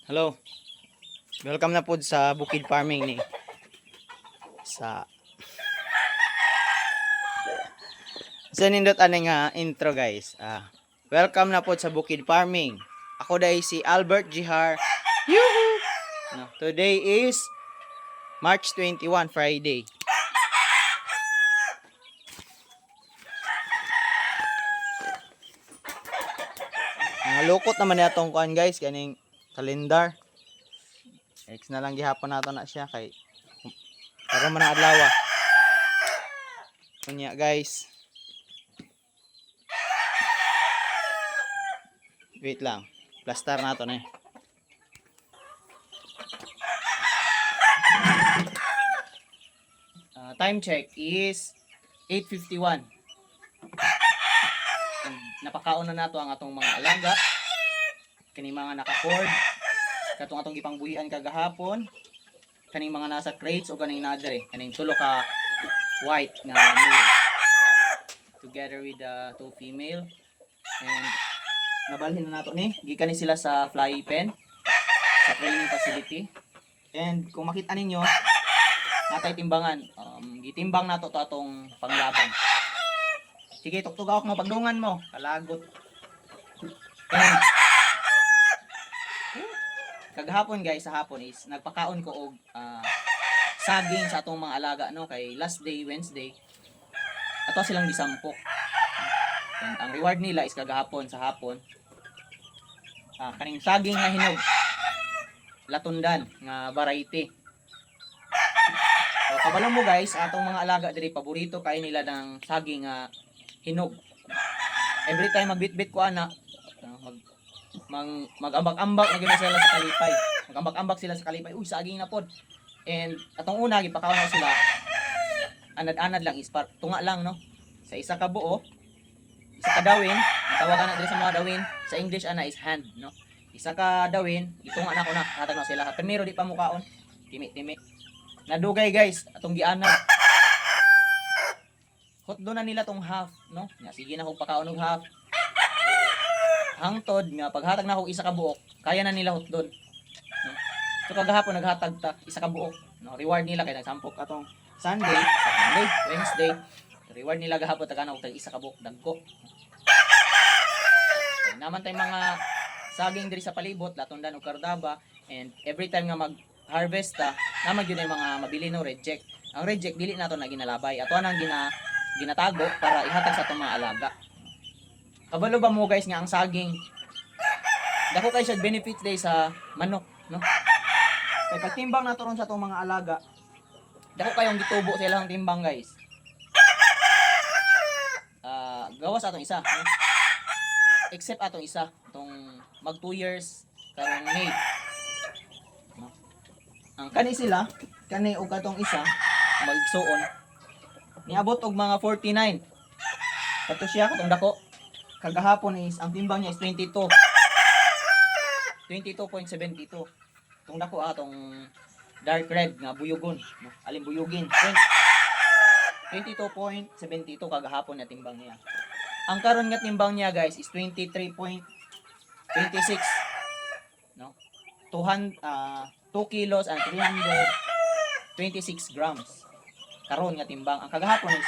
Hello. Welcome na po sa Bukid Farming ni sa nindot aning intro guys. Welcome na po sa Bukid Farming. Ako dai si Albert Jihar. Yuhu! No, today is March 21, Friday. Nalukot naman natong kuan guys, kaning kalendar. X na lang gihapon nato na siya kay para man ang adlaw. Kunya guys. Wait lang. Plaster nato na. Time check is 8:51. Napakaon na nato ang atong mga alaga. Kani mga naka-cord. Katong atong gipangbuhian kagahapon. Kaning mga nasa crates o kaning nadre. Kaning tulo ka white na male. Together with the two female. And nabalhin na nato ni. Gikan ni sila sa fly pen. Sa training facility. And kung makita ninyo, natay timbangan. Gitimbang nato to atong panglaban. Sige, tuktugaw mo pagdungan mo. Kalagot. And kagahapon guys, sa hapon is nagpakaon ko og saging sa atong mga alaga no kay last day Wednesday. Ato silang gisampok. And ang reward nila is kagahapon sa hapon. Kaning saging nga hinog. Latundan nga variety. So, kabalo mo guys, atong mga alaga diri paborito kay nila ng saging nga hinog. Every time magbitbit ko ana, mag-ambak-ambak na gina sila sa kalipay. Mag-ambak-ambak sila sa kalipay. Uy, saging na pod. And atong una gipakaon na sila. Anad-anad lang is tunga lang no. Sa isa ka buo, isa ka dawin, tawagan na diri sa mga dawin, sa English ana is hand no. Isa ka dawin, itunga na ko na, hatag na sila. Primero di pa mukaon. Timi-timi. Nadugay guys, atong gianad. Hotdo na nila tong half no. Nya sige na ko pakaon og half. Hangtod nga paghatag na ako isa ka buok, kaya na nila hotdon. No? So kagahapon naghatag ta isa ka buok, no? Reward nila kay nagsampok atong Sunday, Monday, Wednesday. Reward nila gahapon tagana og tag isa ka buok dagko. Okay, naman tay mga saging diri sa palibot, latundan og kardaba, and every time nga mag-harvest ta, naman gyud mga mabili no reject. Ang reject dili nato na ginalabay. Ato nang ginatago para ihatag sa atong mga alaga. Kabalo ba mo guys nga ang saging dako kay siya benefits day sa manok no. Kay pag timbang nato ron sa atong mga alaga, dako kayong gitubo sa ilang timbang guys. Gawas atong isa no? Except atong isa tong mag 2 years karong May no? Ang kani sila kani og katong isa magsuon niabot og mga 49 kato siya katong dako. Kagahapon is ang timbang niya is 22.72. Tong dako atong dark red nga buyugon, no? Alin buyugin? 22.72 kagahapon na timbang niya. Ang karon nga timbang niya guys is 23.26, no? 2 kilos and 326 grams. Karon nga timbang. Ang kagahapon is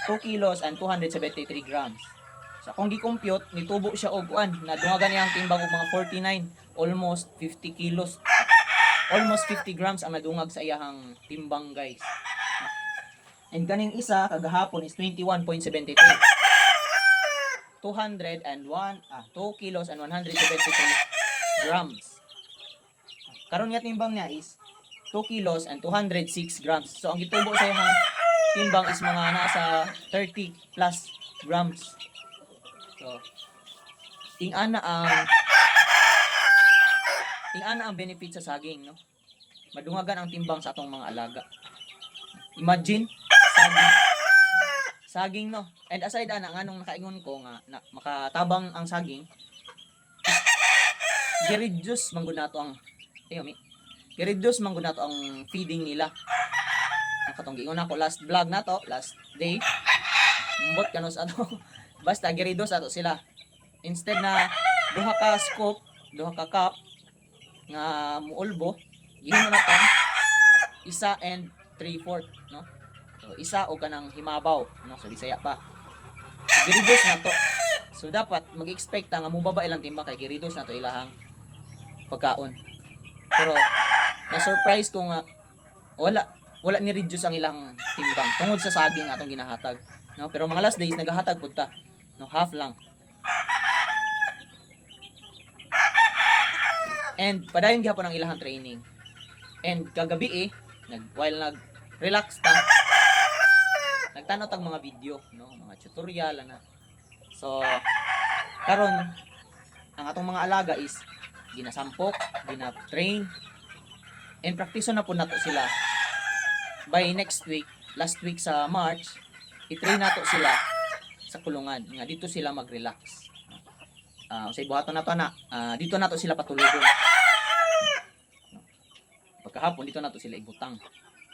2 kilos and 273 grams. So kung gi-compute, nitubo siya og kuan, nadungagan niya ang timbang og mga 49, almost 50 kilos. Almost 50 grams ang nadungag sa iyahang timbang, guys. And kaning isa kagahapon is 21.73. 2 kilos and 173 grams. Karon nga timbang niya is 2 kilos and 206 grams. So ang gitubo sa iyahang timbang is mga nasa 30 plus grams. So, ingana ang benefit sa saging, no? Madungagan ang timbang sa atong mga alaga. Imagine, saging no? And aside ana nganong nakaingon ko nga na, makatabang ang saging, i-reduce man gud nato ang i-reduce man gud nato ang feeding nila. Ang katong giingon ako last vlog nato, last day. Mbot kanos ato. Basta gi-reduce ato sila. Instead na duha ka scoop, duha ka cup, nga muulbo, gihimo na to isa and 3/4, no? So isa o kanang himabaw, no? So Bisaya pa. So, gireduce na to. So dapat mag-expect ta nga mubaba ilang timbang kay gireduce na to ilahang pagkaon. Pero na-surprise ko nga wala ni reduce ang ilang timbang tungod sa saging atong ginahatag, no? Pero mga last days nagahatag pud ta, no, half lang. And padayon gyapon ang ilahang training. And kagabi while nag-relax ta, nagtanaw tag mga video, no, mga tutorial ana. So karon ang atong mga alaga is ginasampok, gina-train, and praktiso na po nato sila. By next week, last week sa March, i-train nato sila sa kulungan nga dito sila mag-relax. Usay buhaton nato na dito nato sila patulugon. Pagkahapon dito nato sila ibutang.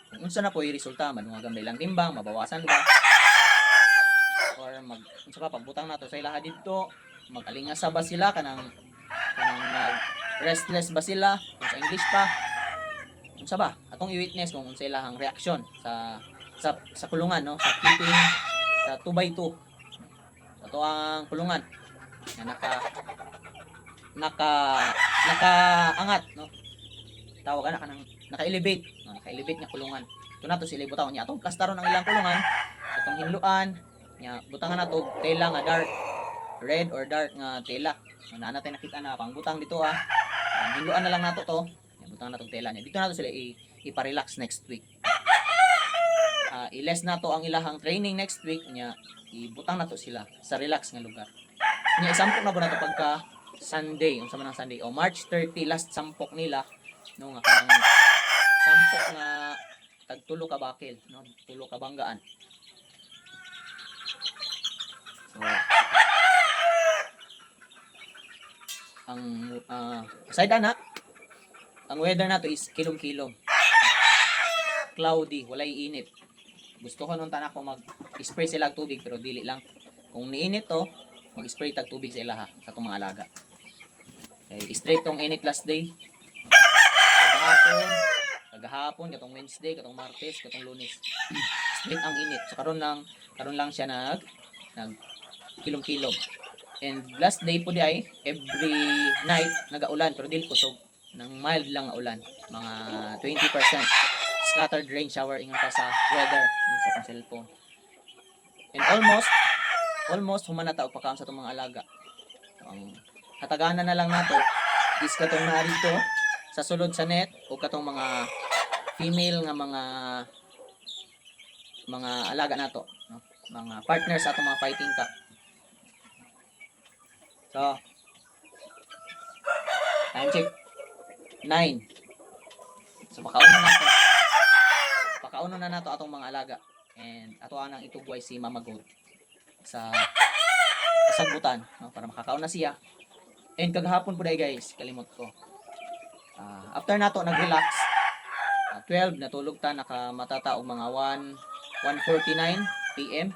Kung unsa na po yung resulta, madungagan ba ilang timbang, mabawasan ba? Or unsa pa pagbutang nato sa ilaha dito, mag-alingasa ba sila kanang restless ba sila, kung sa English pa. Unsa ba? Atong i-witness kung unsa ilahang reaction sa kulungan, no, sa keeping sa 2x2. Sa to ang kulungan na nakaangat, no. Tawag ana kanang naka-elevate, no? Naka-elevate nga kulungan. Ito nato sila butaw niya atong plastaron ang ilang kulungan, atong hinluan nya butangan nato tela nga dark red or dark nga tela. Ana natin nakita na pangbutang dito hinluan na lang nato to. Nya butangan nato tela niya. Dito nato sila ipa-relax next week. I-less nato ang ilahang training next week nya ibutang nato sila sa relax nga lugar. Nya isampok na po nato pagka Sunday, unsa man ang Sunday o March 30 last sampok nila, no, nga kanang sampok nga tagtulo ka bakil, no, tulo ka banggaan. So ang aside na ang weather nato is kilom-kilom, cloudy, walay init. Gusto ko nung tanak ko mag-spray sila og tubig pero dili lang. Kung niinit to, mag-spray tag tubig sa ilaha sa itong mga alaga. Okay, straight tong init last day. Kagahapon, katong Wednesday, katong Martes, katong Lunes. Straight ang init. So karon lang siya nag kilom-kilom. And last day po di ay every night nagaulan pero dili kusog, nang mild lang nga ulan, mga 20% scattered rain shower ingon pa sa weather no, sa pang cellphone. And almost human na ta og pagkaon sa itong mga alaga. Ang hataganan na lang nato is katong narito sa sulod sa net o katong mga female nga mga alaga nato, no? Mga partners sa atong mga fighting cock. So time check 9. So pakauno na nato atong mga alaga and ato anang itugway si Mama Goat sa sagbutan, no, para makakaon na siya. And kagahapon po dai guys, kalimot ko. After nato nag-relax, 12 natulog ta, nakamatata og mga 1:49 PM.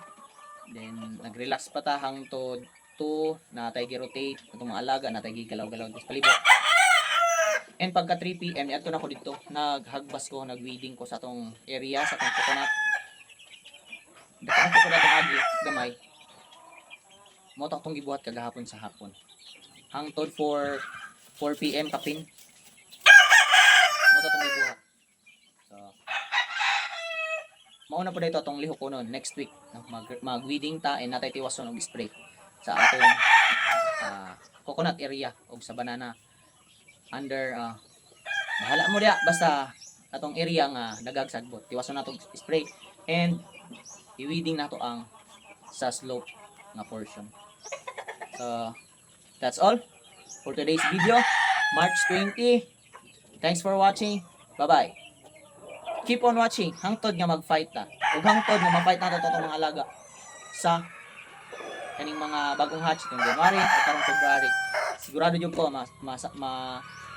Then nag-relax pa ta hangtod 2 na tay gi-rotate atong mga alaga, na tay gigalaw-galaw sa palibot. And pagka 3 PM niadto na ko dito, naghagbas ko, nagweeding ko sa atong area, sa atong coconut. Dako ko na agi gamay. Mo ta tong gibuhat kagahapon sa hapon. Hangtod 4 PM kapin. Mo ta tong gibuhat. So mao na po dito atong lihok ko noon next week, no? Mag-weeding ta and natay tiwason og spray sa atong coconut area og sa banana under bahala mo diya basta atong area nga nagagsagbot tiwason nato spray and i-weeding nato ang sa slope nga portion. So that's all for today's video, March 20. Thanks for watching. Bye-bye. Keep on watching hangtod nga mag-fight ta. Ug hangtod nga ma-fight nato totong mga alaga sa kaning mga bagong hatch itong January o karong February. Sigurado jud ko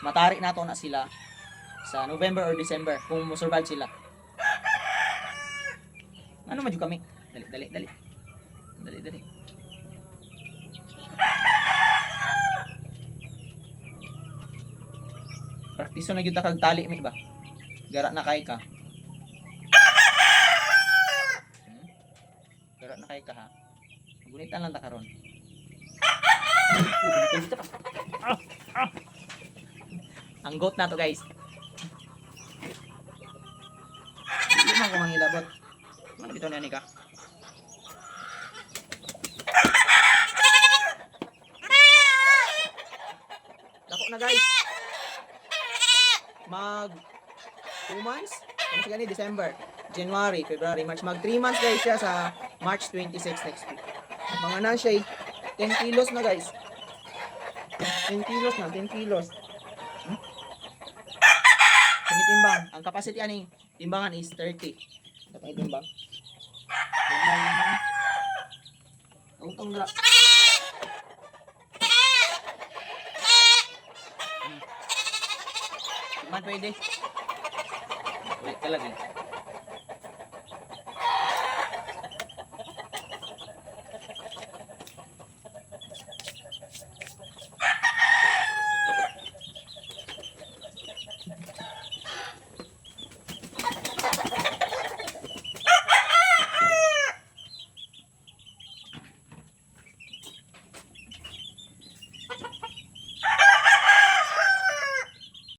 matari nato na sila sa November or December kung mo survive sila. Ano man jud kami? Dali. Praktiso na gyud ta kag tali mi ba. Gara na kay ka. Gara na kay ka ha. Gunitan lang ta karon. Ang goat na to guys. Hindi man ko mangilabot. Ano bitaw na ni ka? Dako na guys. Mag 2 months? Ano siya ni December, January, February, March. Mag 3 months guys siya sa March 26 next week. Mga na siya 10 kilos na guys. 10 kilos na, 10 kilos. Timbang. Ang capacity aning timbangan is 30. Dapat timbang. Timbang. Utong na. Man pwede. Wait ka lagi.